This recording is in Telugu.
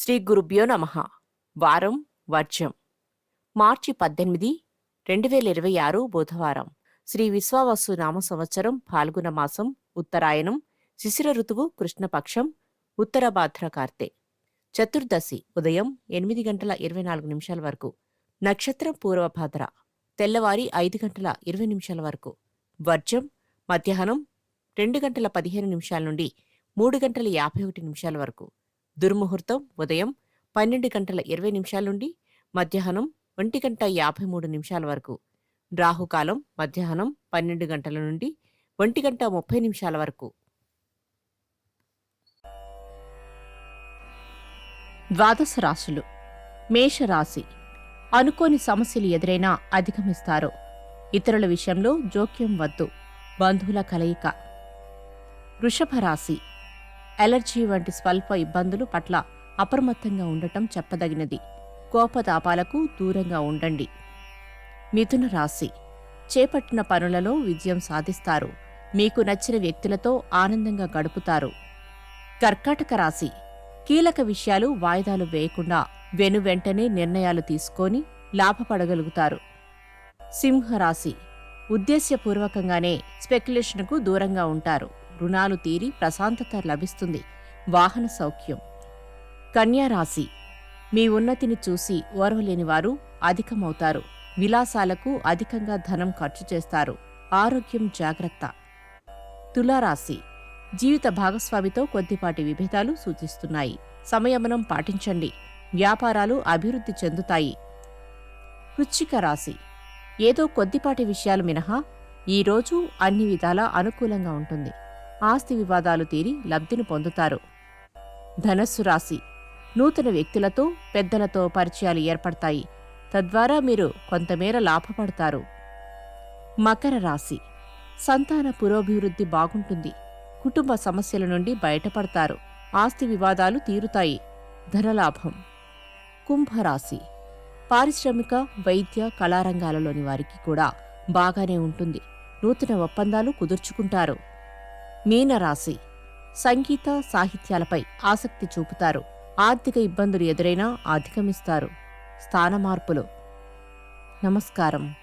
శ్రీ గురుభ్యో నమః. వారం వర్జ్యం. మార్చి 18, 2026 బుధవారం. శ్రీ విశ్వావసు నామ సంవత్సరం ఫాల్గుణ మాసం, ఉత్తరాయణం, శిశిర ఋతువు కృష్ణపక్షం, ఉత్తర భాద్ర కార్తె. చతుర్దశి ఉదయం 8 గంటల 24 నిమిషాల వరకు. నక్షత్రం పూర్వభాద్ర. తెల్లవారి 5 గంటల 20 నిమిషాల వరకు. వర్జ్యం మధ్యాహ్నం 2 గంటల 15 నిమిషాల నుండి 3 గంటల 51 నిమిషాల వరకు. దుర్ముహూర్తం ఉదయం 12 గంటల 20 నిమిషాల నుండి మధ్యాహ్నం 1 గంట 53 నిమిషాల వరకు. రాహుకాలం మధ్యాహ్నం 12 గంటల నుండి 1 గంట 30 నిమిషాల వరకు. ద్వాదశ రాశులు. మేషరాశి. అనుకోని సమస్యలు ఎదురైనా అధిగమిస్తారు. ఇతరుల విషయంలో జోక్యం వద్దు. బంధువుల కలయిక. వృషభ రాశి. ఎలర్జీ వంటి స్వల్ప ఇబ్బందులు పట్ల అప్రమత్తంగా ఉండటం చెప్పదగినది. కోపతాపాలకు దూరంగా ఉండండి. మిథున రాశి. చేపట్టిన పనులలో విజయం సాధిస్తారు. మీకు నచ్చిన వ్యక్తులతో ఆనందంగా గడుపుతారు. కర్కాటక రాశి. కీలక విషయాలు వాయిదాలు వేయకుండా వెనువెంటనే నిర్ణయాలు తీసుకొని లాభపడగలుగుతారు. సింహరాశి. ఉద్దేశ్యపూర్వకంగానే స్పెక్యులేషన్కు దూరంగా ఉంటారు. రుణాలు తీరి ప్రశాంతత లభిస్తుంది. వాహన సౌఖ్యం. కన్యారాశి. మీ ఉన్నతిని చూసి ఓర్వలేని వారు అధికమవుతారు. విలాసాలకు అధికంగా ధనం ఖర్చు చేస్తారు. ఆరోగ్యం జాగ్రత్త. తులారాశి. జీవిత భాగస్వామితో కొద్దిపాటి విభేదాలు సూచిస్తున్నాయి. సంయమనం పాటించండి. వ్యాపారాలు అభివృద్ధి చెందుతాయి. వృశ్చిక రాశి. ఏదో కొద్దిపాటి విషయాలు మినహా ఈరోజు అన్ని విధాలా అనుకూలంగా ఉంటుంది. ఆస్తి వివాదాలు తీరి లబ్ధిని పొందుతారు. ధనస్సు రాశి. నూతన వ్యక్తులతో పెద్దలతో పరిచయాలు ఏర్పడతాయి. తద్వారా మీరు కొంతమేర లాభపడతారు. మకర రాశి. సంతాన పురోభివృద్ధి బాగుంటుంది. కుటుంబ సమస్యల నుండి బయటపడతారు. ఆస్తి వివాదాలు తీరుతాయి. ధనలాభం. కుంభరాశి. పారిశ్రామిక, వైద్య, కళారంగాలలోని వారికి కూడా బాగానే ఉంటుంది. నూతన ఒప్పందాలు కుదుర్చుకుంటారు. మీనరాశి. సంగీత, సాహిత్యాలపై ఆసక్తి చూపుతారు. ఆర్థిక ఇబ్బందులు ఎదురైనా అధిగమిస్తారు. స్థానమార్పులు. నమస్కారం.